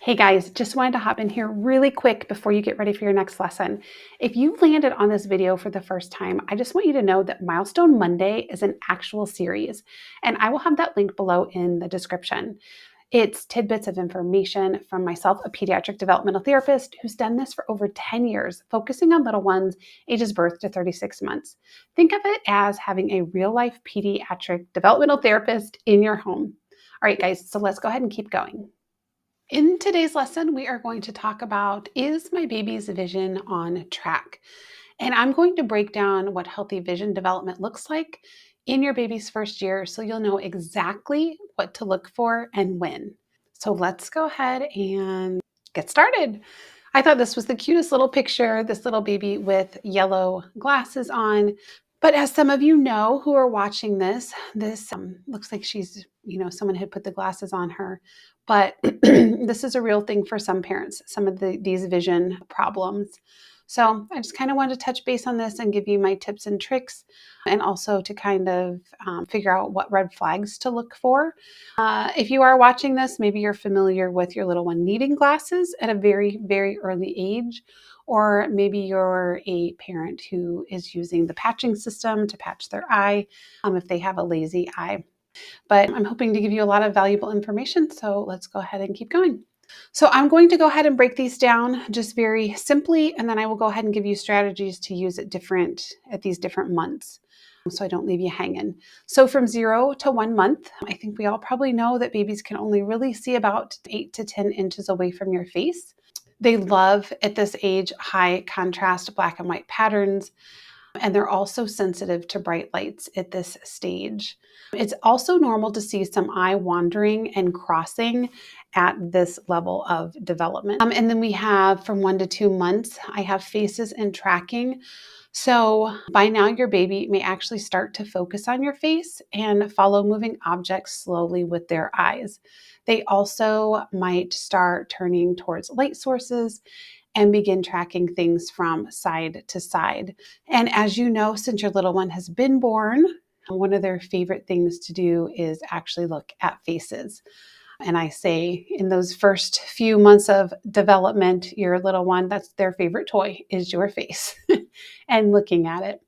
Hey guys, just wanted to hop in here really quick before you get ready for your next lesson. If you've landed on this video for the first time, I just want you to know that Milestone Monday is an actual series, and I will have that link below in the description. It's tidbits of information from myself, a pediatric developmental therapist who's done this for over 10 years, focusing on little ones ages birth to 36 months. Think of it as having a real-life pediatric developmental therapist in your home. All right, guys, so let's go ahead and keep going. In today's lesson, we are going to talk about, is my baby's vision on track? And I'm going to break down what healthy vision development looks like in your baby's first year so you'll know exactly what to look for and when. So let's go ahead and get started. I thought this was the cutest little picture, this little baby with yellow glasses on. But as some of you know who are watching this looks like she's, someone had put the glasses on her. But this is a real thing for some parents, some of these vision problems. So I just kind of wanted to touch base on this and give you my tips and tricks, and also to kind of figure out what red flags to look for. If you are watching this, maybe you're familiar with your little one needing glasses at a very, very early age, or maybe you're a parent who is using the patching system to patch their eye if they have a lazy eye. But I'm hoping to give you a lot of valuable information, so let's go ahead and keep going. So I'm going to go ahead and break these down just very simply, and then I will go ahead and give you strategies to use at these different months, so I don't leave you hanging. So from 0 to 1 month, I think we all probably know that babies can only really see about 8 to 10 inches away from your face. They love, at this age, high contrast black and white patterns, and they're also sensitive to bright lights at this stage. It's also normal to see some eye wandering and crossing at this level of development. And then we have from 1 to 2 months, I have faces and tracking. So by now your baby may actually start to focus on your face and follow moving objects slowly with their eyes. They also might start turning towards light sources and begin tracking things from side to side. And as you know, since your little one has been born, one of their favorite things to do is actually look at faces. And I say in those first few months of development, your little one, that's their favorite toy, is your face and looking at it.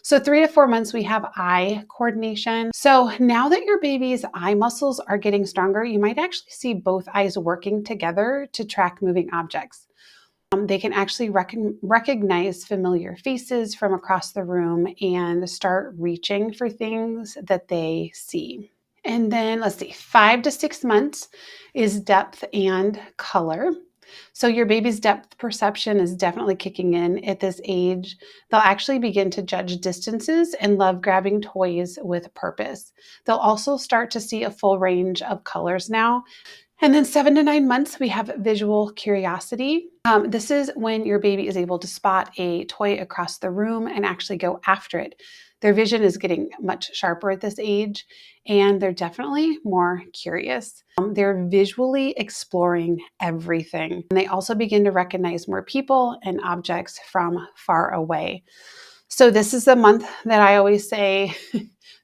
So 3 to 4 months, we have eye coordination. So now that your baby's eye muscles are getting stronger, you might actually see both eyes working together to track moving objects. They can actually recognize familiar faces from across the room and start reaching for things that they see. And then let's see, 5 to 6 months is depth and color. So your baby's depth perception is definitely kicking in at this age. They'll actually begin to judge distances and love grabbing toys with purpose. They'll also start to see a full range of colors now. And then 7 to 9 months, we have visual curiosity. This is when your baby is able to spot a toy across the room and actually go after it. Their vision is getting much sharper at this age, and they're definitely more curious. They're visually exploring everything. And they also begin to recognize more people and objects from far away. So this is the month that I always say,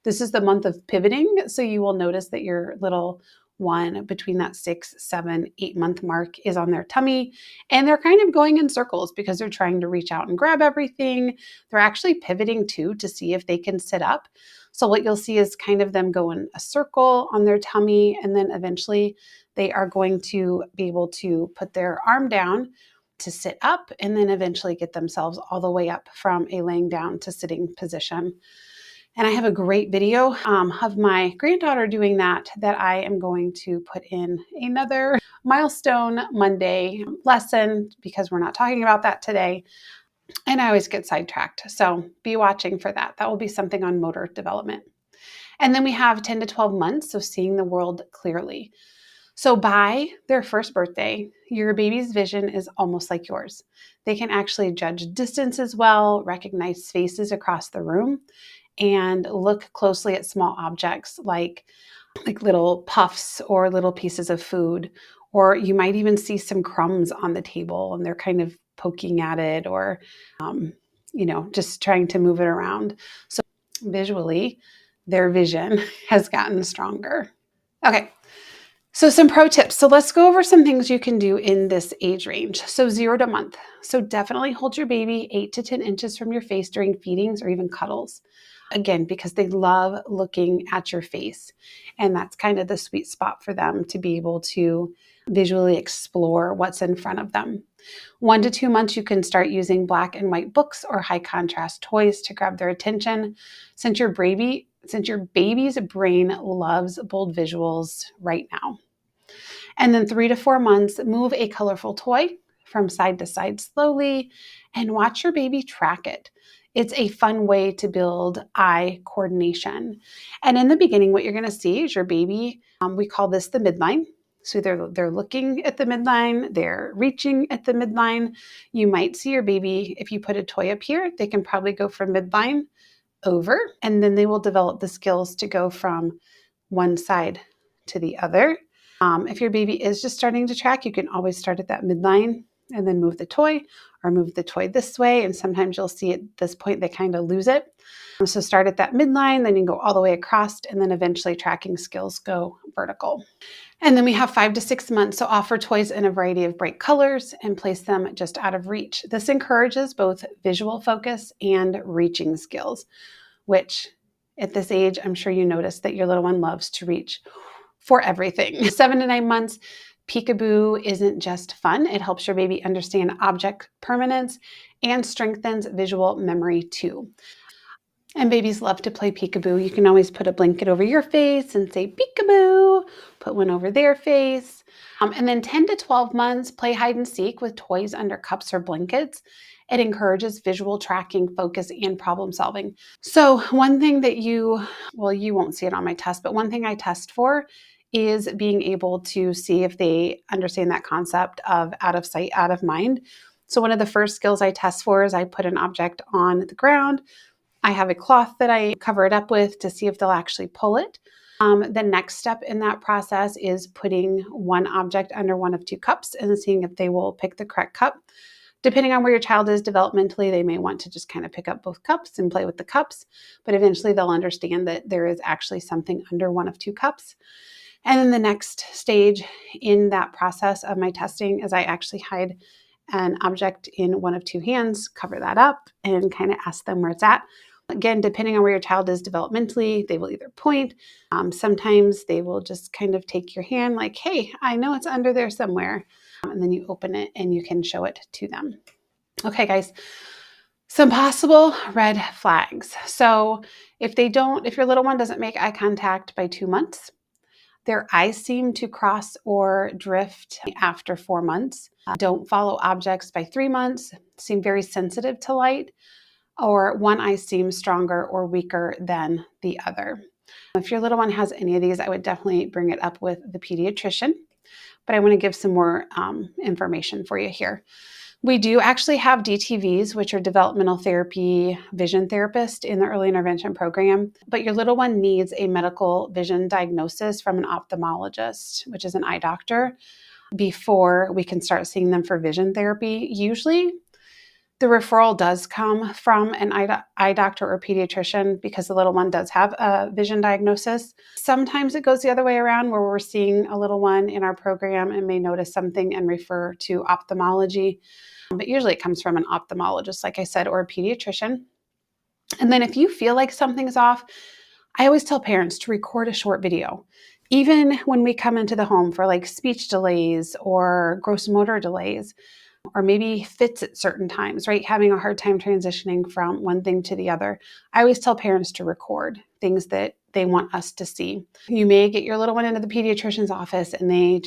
this is the month of pivoting. So you will notice that your little one between that 6, 7, 8 month mark is on their tummy, and they're kind of going in circles because they're trying to reach out and grab everything. They're actually pivoting too to see if they can sit up. So what you'll see is kind of them go in a circle on their tummy, and then eventually they are going to be able to put their arm down to sit up, and then eventually get themselves all the way up from a laying down to sitting position. And I have a great video of my granddaughter doing that I am going to put in another Milestone Monday lesson, because we're not talking about that today. And I always get sidetracked. So be watching for that. That will be something on motor development. And then we have 10 to 12 months, so seeing the world clearly. So by their first birthday, your baby's vision is almost like yours. They can actually judge distance as well, recognize faces across the room, and look closely at small objects like little puffs or little pieces of food, or you might even see some crumbs on the table and they're kind of poking at it, or just trying to move it around. So visually, their vision has gotten stronger. Okay, So some pro tips. So let's go over some things you can do in this age range. So 0 to month. So definitely hold your baby 8 to 10 inches from your face during feedings or even cuddles. Again, because they love looking at your face. And that's kind of the sweet spot for them to be able to visually explore what's in front of them. 1 to 2 months, you can start using black and white books or high contrast toys to grab their attention. Since your baby's brain loves bold visuals right now. And then 3 to 4 months, move a colorful toy from side to side slowly and watch your baby track it. It's a fun way to build eye coordination. And in the beginning, what you're going to see is your baby, we call this the midline. So they're looking at the midline, they're reaching at the midline. You might see your baby, if you put a toy up here, they can probably go from midline over, and then they will develop the skills to go from one side to the other. If your baby is just starting to track, you can always start at that midline and then move the toy or move the toy this way. And sometimes you'll see at this point, they kind of lose it. So start at that midline, then you can go all the way across, and then eventually tracking skills go vertical. And then we have 5 to 6 months. So offer toys in a variety of bright colors and place them just out of reach. This encourages both visual focus and reaching skills, which at this age, I'm sure you noticed that your little one loves to reach for everything. 7 to 9 months, peekaboo isn't just fun. It helps your baby understand object permanence and strengthens visual memory too. And babies love to play peekaboo. You can always put a blanket over your face and say peekaboo, put one over their face. And then 10 to 12 months, play hide and seek with toys under cups or blankets. It encourages visual tracking, focus, and problem solving. So one thing that you won't see it on my test, but one thing I test for is being able to see if they understand that concept of out of sight, out of mind. So one of the first skills I test for is I put an object on the ground. I have a cloth that I cover it up with to see if they'll actually pull it. The next step in that process is putting one object under one of 2 cups and seeing if they will pick the correct cup. Depending on where your child is developmentally, they may want to just kind of pick up both cups and play with the cups, but eventually they'll understand that there is actually something under one of 2 cups. And then the next stage in that process of my testing is I actually hide an object in one of 2 hands, cover that up, and kind of ask them where it's at. Again, depending on where your child is developmentally, they will either point. Sometimes they will just kind of take your hand like, hey, I know it's under there somewhere. And then you open it and you can show it to them. Okay, guys, some possible red flags. So if your little one doesn't make eye contact by 2 months, their eyes seem to cross or drift after 4 months, don't follow objects by 3 months, seem very sensitive to light, or one eye seems stronger or weaker than the other. If your little one has any of these, I would definitely bring it up with the pediatrician, but I want to give some more information for you here. We do actually have DTVs, which are developmental therapy vision therapist in the early intervention program, but your little one needs a medical vision diagnosis from an ophthalmologist, which is an eye doctor, before we can start seeing them for vision therapy. Usually, the referral does come from an eye doctor or pediatrician because the little one does have a vision diagnosis. Sometimes it goes the other way around where we're seeing a little one in our program and may notice something and refer to ophthalmology. But usually it comes from an ophthalmologist, like I said, or a pediatrician. And then if you feel like something's off, I always tell parents to record a short video. Even when we come into the home for like speech delays or gross motor delays, or maybe fits at certain times, right? Having a hard time transitioning from one thing to the other. I always tell parents to record things that they want us to see. You may get your little one into the pediatrician's office and they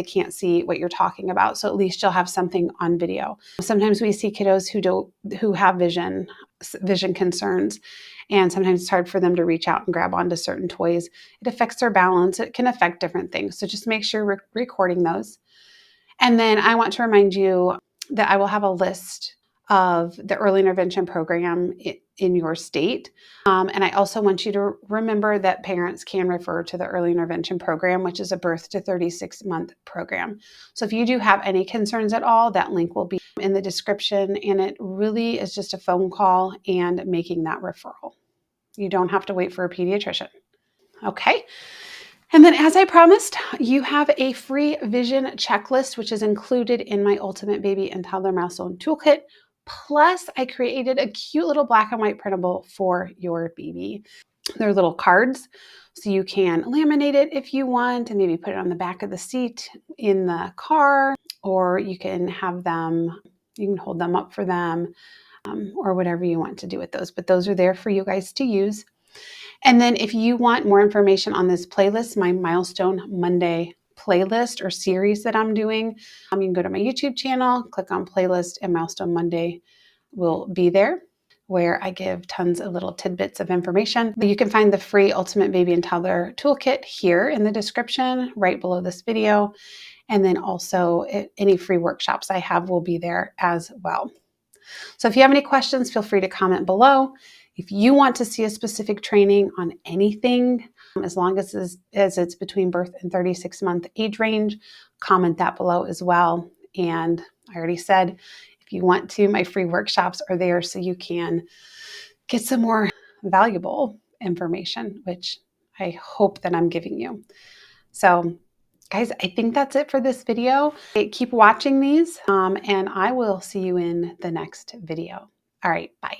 can't see what you're talking about. So at least you'll have something on video. Sometimes we see kiddos who have vision concerns, and sometimes it's hard for them to reach out and grab onto certain toys. It affects their balance. It can affect different things. So just make sure we're recording those. And then I want to remind you that I will have a list of the early intervention program in your state. And I also want you to remember that parents can refer to the early intervention program, which is a birth to 36-month program. So if you do have any concerns at all, that link will be in the description. And it really is just a phone call and making that referral. You don't have to wait for a pediatrician. Okay. And then, as I promised, you have a free vision checklist, which is included in my Ultimate Baby and Toddler Milestone Toolkit. Plus, I created a cute little black and white printable for your baby. They're little cards, so you can laminate it if you want and maybe put it on the back of the seat in the car, or you can have them, you can hold them up for them, or whatever you want to do with those. But those are there for you guys to use. And then if you want more information on this playlist, my Milestone Monday playlist or series that I'm doing, you can go to my YouTube channel, click on playlist, and Milestone Monday will be there, where I give tons of little tidbits of information. You can find the free Ultimate Baby and Toddler Toolkit here in the description, right below this video. And then also any free workshops I have will be there as well. So if you have any questions, feel free to comment below. If you want to see a specific training on anything, as long as it's between birth and 36-month age range, comment that below as well. And I already said, if you want to, my free workshops are there so you can get some more valuable information, which I hope that I'm giving you. So guys, I think that's it for this video. Keep watching these, and I will see you in the next video. All right, bye.